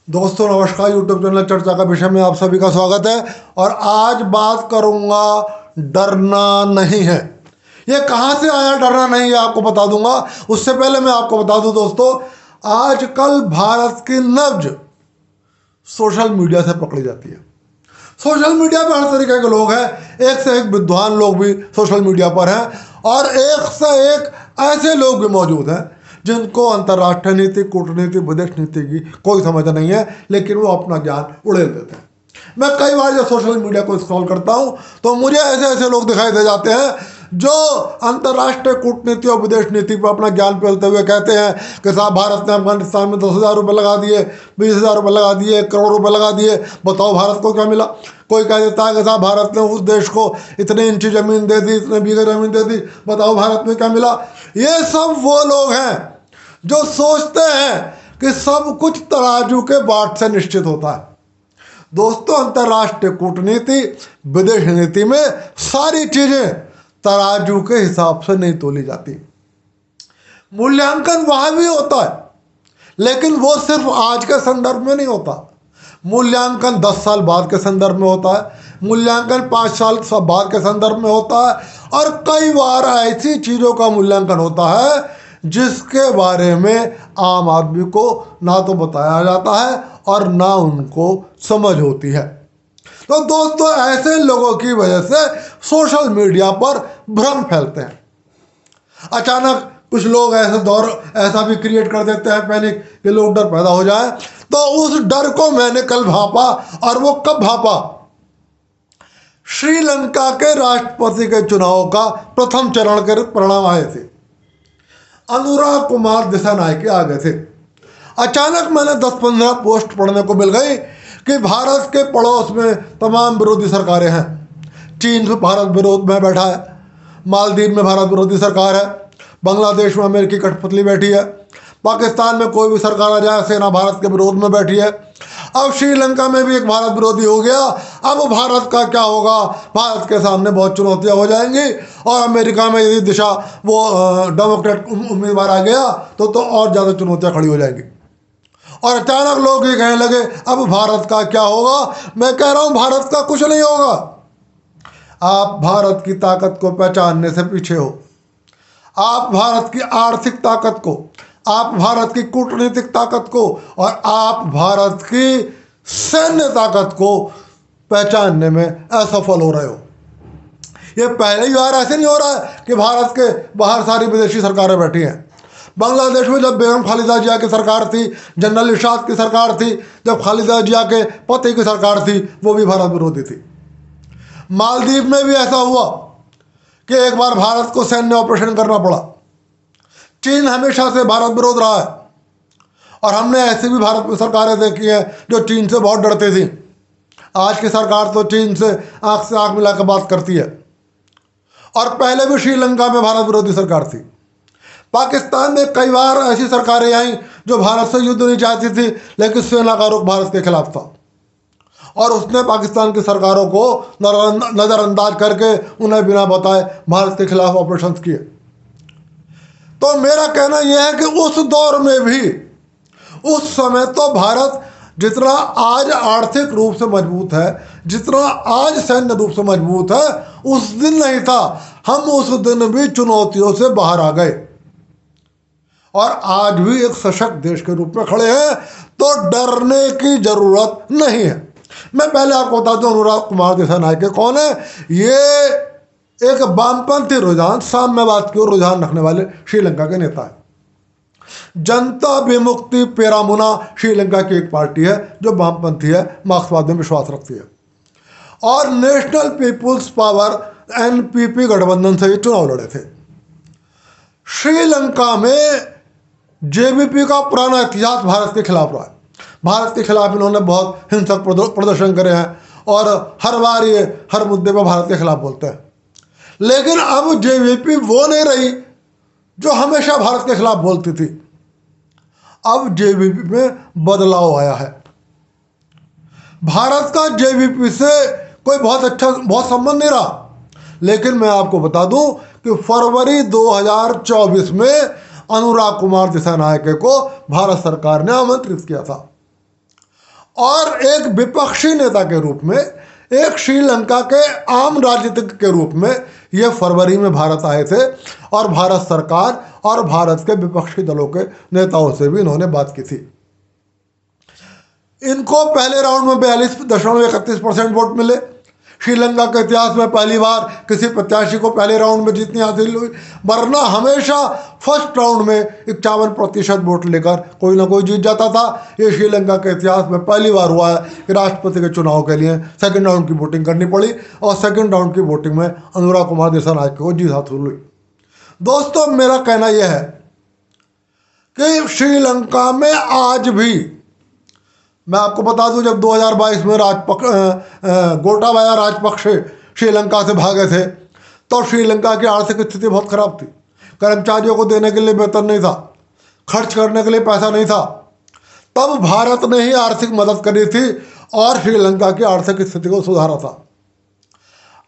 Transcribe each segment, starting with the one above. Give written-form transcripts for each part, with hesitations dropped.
दोस्तों नमस्कार, YouTube channel चर्चा का विषय में आप सभी का स्वागत है। और आज बात करूंगा डरना नहीं है। ये कहाँ से आया डरना नहीं है आपको बता दूंगा। उससे पहले मैं आपको बता दूं दोस्तों, आजकल भारत की नब्ज सोशल मीडिया से पकड़ी जाती है। सोशल मीडिया पर हर तरीके के लोग हैं, एक से एक विद्वान लोग भी सोशल मीडिया पर हैं और एक से एक ऐसे लोग भी मौजूद हैं जिनको अंतर्राष्ट्रीय नीति, कूटनीति, विदेश नीति की कोई समझ नहीं है, लेकिन वो अपना ज्ञान उड़ेल देते हैं। मैं कई बार जब सोशल मीडिया को स्क्रॉल करता हूं तो मुझे ऐसे ऐसे लोग दिखाई दे जाते हैं जो अंतर्राष्ट्रीय कूटनीति और विदेश नीति पर अपना ज्ञान फैलते हुए कहते हैं कि साहब भारत ने अफगानिस्तान में 10,000 रुपये लगा दिए, 20,000 रुपये लगा दिए, 1 करोड़ रुपये लगा दिए, बताओ भारत को क्या मिला। कोई कह देता है कि साहब भारत ने उस देश को इतने इंची ज़मीन दे दी, इतने बीघे ज़मीन दे दी, बताओ भारत में क्या मिला। ये सब वो लोग हैं जो सोचते हैं कि सब कुछ तराजू के बाट से निश्चित होता है। दोस्तों, अंतर्राष्ट्रीय कूटनीति, विदेश नीति में सारी चीजें तराजू के हिसाब से नहीं तोली जाती। मूल्यांकन वहां भी होता है, लेकिन वो सिर्फ आज के संदर्भ में नहीं होता। मूल्यांकन 10 साल बाद के संदर्भ में होता है, मूल्यांकन 5 साल बाद के संदर्भ में होता है, और कई बार ऐसी चीजों का मूल्यांकन होता है जिसके बारे में आम आदमी को ना तो बताया जाता है और ना उनको समझ होती है। तो दोस्तों, ऐसे लोगों की वजह से सोशल मीडिया पर भ्रम फैलते हैं। अचानक कुछ लोग ऐसा भी क्रिएट कर देते हैं पैनिक कि लोग डर पैदा हो जाए। तो उस डर को मैंने कल भांपा, और वो कब भांपा? श्रीलंका के राष्ट्रपति के चुनाव का प्रथम चरण के परिणाम आए थे। अनुराग कुमार दिसानायके आ गए थे। अचानक मैंने 10-15 पोस्ट पढ़ने को मिल गई कि भारत के पड़ोस में तमाम विरोधी सरकारें हैं। चीन से भारत विरोध में बैठा है, मालदीव में भारत विरोधी सरकार है, बांग्लादेश में अमेरिकी कठपुतली बैठी है, पाकिस्तान में कोई भी सरकार आ जाए सेना भारत के विरोध में बैठी है। अब श्रीलंका में भी एक भारत विरोधी हो गया। अब भारत का क्या होगा? भारत के सामने बहुत चुनौतियां हो जाएंगी। और अमेरिका में यदि दिशा वो डेमोक्रेट उम्मीदवार आ गया तो और ज़्यादा चुनौतियां खड़ी हो जाएंगी। और अचानक लोग ये कहने लगे अब भारत का क्या होगा? मैं कह रहा हूं भारत का कुछ नहीं होगा। आप भारत की ताकत को पहचानने से पीछे हो। आप भारत की आर्थिक ताकत को, आप भारत की कूटनीतिक ताकत को और आप भारत की सैन्य ताकत को पहचानने में असफल हो रहे हो। ये पहले ही बार ऐसे नहीं हो रहा है कि भारत के बाहर सारी विदेशी सरकारें बैठी हैं। बांग्लादेश में जब बेगम खालिदा जिया की सरकार थी, जनरल इरशाद की सरकार थी, जब खालिदा जिया के पति की सरकार थी, वो भी भारत विरोधी थी। मालदीव में भी ऐसा हुआ कि एक बार भारत को सैन्य ऑपरेशन करना पड़ा। चीन हमेशा से भारत विरोध रहा है, और हमने ऐसी भी भारत में सरकारें देखी हैं जो चीन से बहुत डरती थी। आज की सरकार तो चीन से आंख मिलाकर बात करती है। और पहले भी श्रीलंका में भारत विरोधी सरकार थी। पाकिस्तान में कई बार ऐसी सरकारें आई जो भारत से युद्ध नहीं चाहती थी, लेकिन सेना का रुख भारत के खिलाफ था, और उसने पाकिस्तान की सरकारों को नज़रअंदाज करके उन्हें बिना बताए भारत के खिलाफ ऑपरेशन किए। तो मेरा कहना यह है कि उस दौर में भी, उस समय तो भारत जितना आज आर्थिक रूप से मजबूत है, जितना आज सैन्य रूप से मजबूत है, उस दिन नहीं था। हम उस दिन भी चुनौतियों से बाहर आ गए और आज भी एक सशक्त देश के रूप में खड़े हैं। तो डरने की जरूरत नहीं है। मैं पहले आपको बता दूं अनुराग कुमार दिसानायके कौन है। ये एक वामपंथी रुझान, साम्यवाद की ओर रुझान रखने वाले श्रीलंका के नेता है। जनता विमुक्ति पेरामुना श्रीलंका की एक पार्टी है जो वामपंथी है, मार्क्सवाद में विश्वास रखती है, और नेशनल पीपुल्स पावर एनपीपी गठबंधन से ये चुनाव लड़े थे। श्रीलंका में जेवीपी का पुराना इतिहास भारत के खिलाफ रहा है। भारत के खिलाफ इन्होंने बहुत हिंसक प्रदर्शन करे हैं और हर बार ये हर मुद्दे पर भारत के खिलाफ बोलते हैं। लेकिन अब जेवीपी वो नहीं रही जो हमेशा भारत के खिलाफ बोलती थी। अब जेवीपी में बदलाव आया है। भारत का जेवीपी से कोई बहुत संबंध नहीं रहा। लेकिन मैं आपको बता दूं कि फरवरी 2024 में अनुराग कुमार दिसानायके को भारत सरकार ने आमंत्रित किया था। और एक विपक्षी नेता के रूप में, एक श्रीलंका के आम राजनीतिक के रूप में ये फरवरी में भारत आए थे और भारत सरकार और भारत के विपक्षी दलों के नेताओं से भी इन्होंने बात की थी। इनको पहले राउंड में 42.31% वोट मिले। श्रीलंका के इतिहास में पहली बार किसी प्रत्याशी को पहले राउंड में जीतनी हासिल हुई, वरना हमेशा फर्स्ट राउंड में 51% वोट लेकर कोई ना कोई जीत जाता था। ये श्रीलंका के इतिहास में पहली बार हुआ है कि राष्ट्रपति के चुनाव के लिए सेकंड राउंड की वोटिंग करनी पड़ी और सेकंड राउंड की वोटिंग में अनुरा कुमार दिसानायके को जीत हासिल हुई। दोस्तों, मेरा कहना यह है कि श्रीलंका में आज भी, मैं आपको बता दूं, जब 2022 में गोटाबाया राजपक्षे श्रीलंका से भागे थे तो श्रीलंका की आर्थिक स्थिति बहुत खराब थी। कर्मचारियों को देने के लिए वेतन नहीं था, खर्च करने के लिए पैसा नहीं था। तब भारत ने ही आर्थिक मदद करी थी और श्रीलंका की आर्थिक स्थिति को सुधारा था।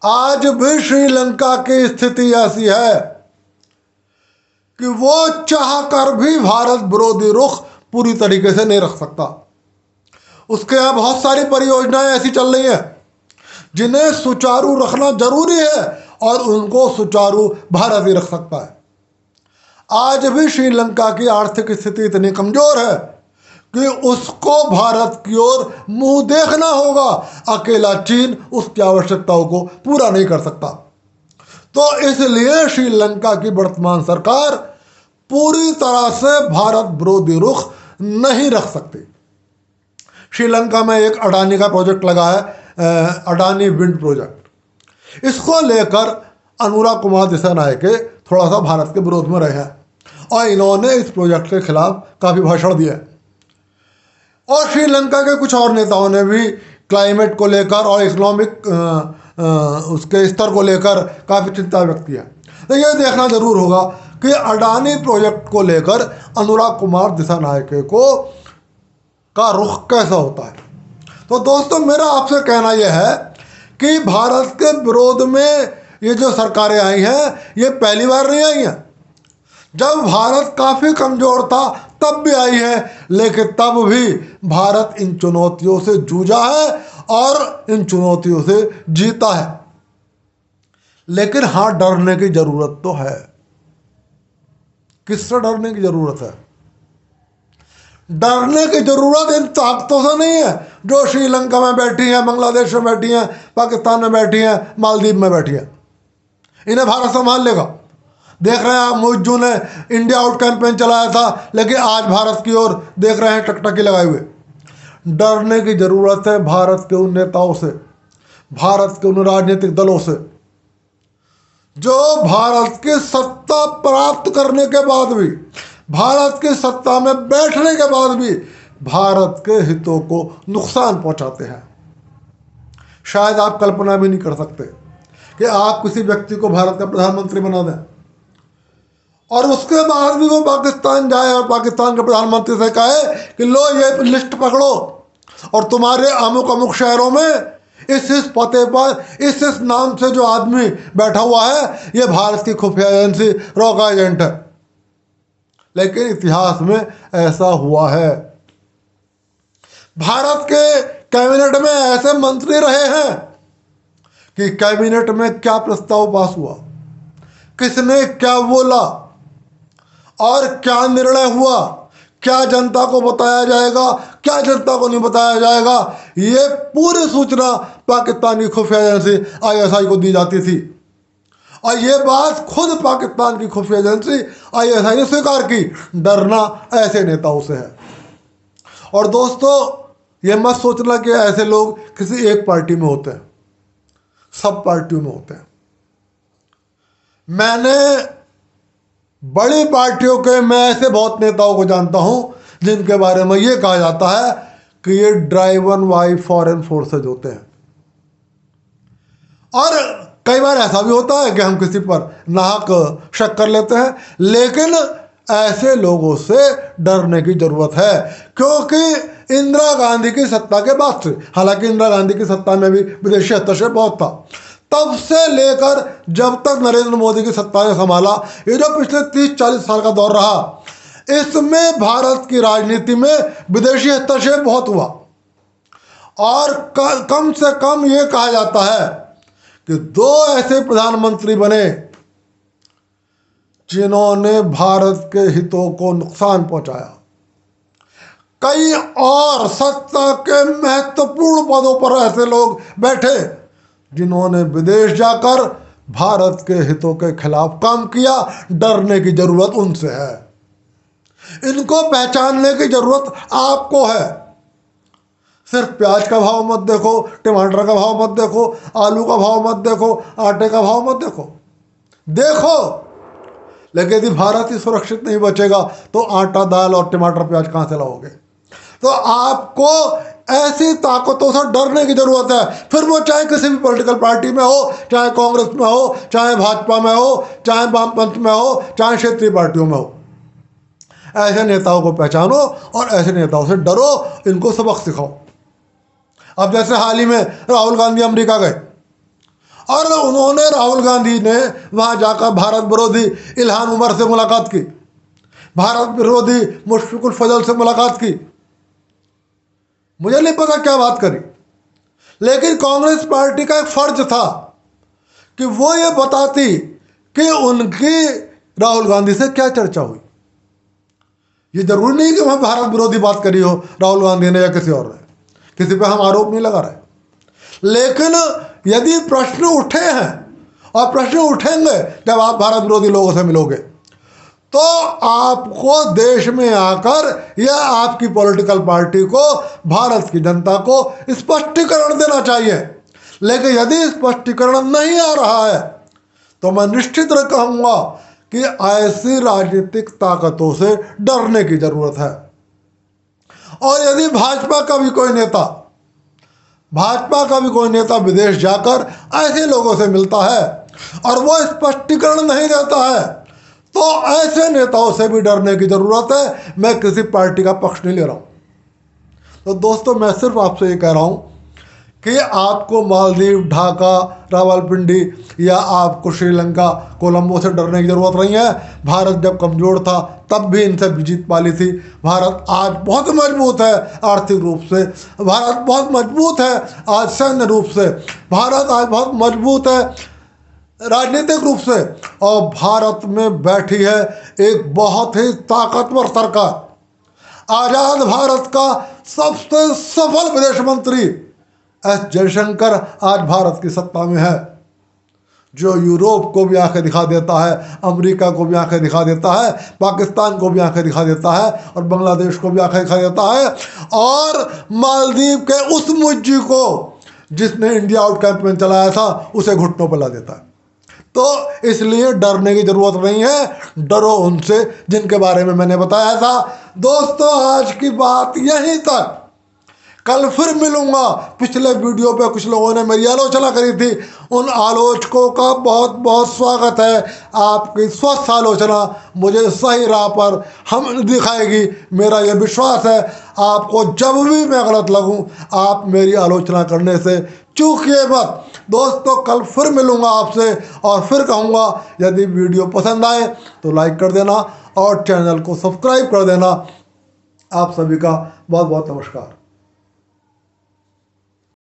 आज भी श्रीलंका की स्थिति ऐसी है कि वो चाहकर भी भारत विरोधी रुख पूरी तरीके से नहीं रख सकता। उसके यहाँ बहुत सारी परियोजनाएं ऐसी चल रही हैं जिन्हें सुचारू रखना जरूरी है और उनको सुचारू भारत ही रख सकता है। आज भी श्रीलंका की आर्थिक स्थिति इतनी कमजोर है कि उसको भारत की ओर मुंह देखना होगा। अकेला चीन उसकी आवश्यकताओं को पूरा नहीं कर सकता। तो इसलिए श्रीलंका की वर्तमान सरकार पूरी तरह से भारत विरोधी रुख नहीं रख सकती। श्रीलंका में एक अडानी का प्रोजेक्ट लगा है, अडानी विंड प्रोजेक्ट। इसको लेकर अनुरा कुमार दिसानायके थोड़ा सा भारत के विरोध में रहे हैं और इन्होंने इस प्रोजेक्ट के खिलाफ काफ़ी भाषण दिए। और श्रीलंका के कुछ और नेताओं ने भी क्लाइमेट को लेकर और इकोनॉमिक उसके स्तर को लेकर काफ़ी चिंता व्यक्त किया। तो ये देखना जरूर होगा कि अडानी प्रोजेक्ट को लेकर अनुरा कुमार दिसानायके का रुख कैसा होता है। तो दोस्तों, मेरा आपसे कहना यह है कि भारत के विरोध में ये जो सरकारें आई हैं ये पहली बार नहीं आई हैं। जब भारत काफ़ी कमज़ोर था तब भी आई है, लेकिन तब भी भारत इन चुनौतियों से जूझा है और इन चुनौतियों से जीता है। लेकिन हाँ, डरने की ज़रूरत तो है। किससे डरने की ज़रूरत है? डरने की जरूरत इन ताकतों से नहीं है जो श्रीलंका में बैठी हैं, बांग्लादेश में बैठी हैं, पाकिस्तान में बैठी हैं, मालदीव में बैठी हैं। इन्हें भारत संभाल लेगा। देख रहे हैं आप, मोइजू ने इंडिया आउट कैंपेन चलाया था, लेकिन आज भारत की ओर देख रहे हैं टकटकी लगाए हुए। डरने की जरूरत है भारत के उन नेताओं से, भारत के उन राजनीतिक दलों से जो भारत की सत्ता प्राप्त करने के बाद भी, भारत की सत्ता में बैठने के बाद भी भारत के हितों को नुकसान पहुंचाते हैं। शायद आप कल्पना भी नहीं कर सकते कि आप किसी व्यक्ति को भारत का प्रधानमंत्री बना दें और उसके बाद भी वो पाकिस्तान जाए और पाकिस्तान के प्रधानमंत्री से कहे कि लो ये लिस्ट पकड़ो और तुम्हारे अमुक अमुक शहरों में इस पते पर इस नाम से जो आदमी बैठा हुआ है ये भारत की खुफिया एजेंसी रॉक एजेंट है। लेकिन इतिहास में ऐसा हुआ है। भारत के कैबिनेट में ऐसे मंत्री रहे हैं कि कैबिनेट में क्या प्रस्ताव पास हुआ, किसने क्या बोला और क्या निर्णय हुआ, क्या जनता को बताया जाएगा, क्या जनता को नहीं बताया जाएगा, ये पूरी सूचना पाकिस्तान की खुफिया एजेंसी ISI को दी जाती थी। और ये बात खुद पाकिस्तान की खुफिया एजेंसी ISI ने स्वीकार की। डरना ऐसे नेताओं से है। और दोस्तों, ये मत सोचना कि ऐसे लोग किसी एक पार्टी में होते हैं, सब पार्टियों में होते हैं। मैंने बड़ी पार्टियों के मैं ऐसे बहुत नेताओं को जानता हूं जिनके बारे में ये कहा जाता है कि ये ड्राइवन बाय फॉरेन फोर्सेज होते हैं। और कई बार ऐसा भी होता है कि हम किसी पर नाहक शक कर लेते हैं, लेकिन ऐसे लोगों से डरने की जरूरत है, क्योंकि इंदिरा गांधी की सत्ता के बाद से, हालांकि इंदिरा गांधी की सत्ता में भी विदेशी हस्तक्षेप बहुत था, तब से लेकर जब तक नरेंद्र मोदी की सत्ता ने संभाला, ये जो पिछले 30-40 साल का दौर रहा, इसमें भारत की राजनीति में विदेशी हस्तक्षेप बहुत हुआ। और कम से कम ये कहा जाता है कि 2 ऐसे प्रधानमंत्री बने जिन्होंने भारत के हितों को नुकसान पहुंचाया। कई और सत्ता के महत्वपूर्ण पदों पर ऐसे लोग बैठे जिन्होंने विदेश जाकर भारत के हितों के खिलाफ काम किया। डरने की जरूरत उनसे है। इनको पहचानने की जरूरत आपको है। सिर्फ प्याज का भाव मत देखो, टमाटर का भाव मत देखो, आलू का भाव मत देखो, आटे का भाव मत देखो, लेकिन यदि भारत ही सुरक्षित नहीं बचेगा तो आटा, दाल और टमाटर, प्याज कहाँ से लाओगे? तो आपको ऐसी ताकतों से डरने की जरूरत है। फिर वो चाहे किसी भी पॉलिटिकल पार्टी में हो, चाहे कांग्रेस में हो, चाहे भाजपा में हो, चाहे वामपंथ में हो, चाहे क्षेत्रीय पार्टियों में हो। ऐसे नेताओं को पहचानो और ऐसे नेताओं से डरो, इनको सबक सिखाओ। अब जैसे हाल ही में राहुल गांधी अमेरिका गए और उन्होंने, राहुल गांधी ने वहां जाकर भारत विरोधी इल्हान उमर से मुलाकात की, भारत विरोधी मुशफिकुल फजल से मुलाकात की। मुझे नहीं पता क्या बात करी, लेकिन कांग्रेस पार्टी का एक फर्ज था कि वो ये बताती कि उनकी राहुल गांधी से क्या चर्चा हुई। ये जरूरी नहीं कि वहां भारत विरोधी बात करी हो राहुल गांधी ने या किसी और ने, किसी पे हम आरोप नहीं लगा रहे, लेकिन यदि प्रश्न उठे हैं और प्रश्न उठेंगे जब आप भारत विरोधी लोगों से मिलोगे, तो आपको देश में आकर या आपकी पॉलिटिकल पार्टी को, भारत की जनता को स्पष्टीकरण देना चाहिए। लेकिन यदि स्पष्टीकरण नहीं आ रहा है तो मैं निश्चित कहूंगा कि ऐसी राजनीतिक ताकतों से डरने की जरूरत है। और यदि भाजपा का भी कोई नेता विदेश जाकर ऐसे लोगों से मिलता है और वो स्पष्टीकरण नहीं देता है, तो ऐसे नेताओं से भी डरने की जरूरत है। मैं किसी पार्टी का पक्ष नहीं ले रहा हूं। तो दोस्तों, मैं सिर्फ आपसे ये कह रहा हूं कि आपको मालदीव, ढाका, रावलपिंडी या आपको श्रीलंका, कोलंबो से डरने की जरूरत नहीं है। भारत जब कमजोर था तब भी इनसे जीत पाली थी। भारत आज बहुत मजबूत है आर्थिक रूप से, भारत बहुत मजबूत है आज सैन्य रूप से, भारत आज बहुत मजबूत है राजनीतिक रूप से, और भारत में बैठी है एक बहुत ही ताकतवर सरकार। आजाद भारत का सबसे सफल विदेश मंत्री एस जयशंकर आज भारत की सत्ता में है, जो यूरोप को भी आंखें दिखा देता है, अमेरिका को भी आंखें दिखा देता है, पाकिस्तान को भी आंखें दिखा देता है और बांग्लादेश को भी आंखें दिखा देता है, और मालदीव के उस मुज्जी को जिसने इंडिया आउट कैंपेन चलाया था उसे घुटनों पर ला देता है। तो इसलिए डरने की जरूरत नहीं है, डरो उनसे जिनके बारे में मैंने बताया था। दोस्तों, आज की बात यहीं तक। कल फिर मिलूंगा। पिछले वीडियो पे कुछ लोगों ने मेरी आलोचना करी थी, उन आलोचकों का बहुत बहुत स्वागत है। आपकी स्वस्थ आलोचना मुझे सही राह पर हम दिखाएगी, मेरा ये विश्वास है। आपको जब भी मैं गलत लगूं, आप मेरी आलोचना करने से चूकिए मत। दोस्तों, कल फिर मिलूंगा आपसे और फिर कहूँगा, यदि वीडियो पसंद आए तो लाइक कर देना और चैनल को सब्सक्राइब कर देना। आप सभी का बहुत बहुत नमस्कार।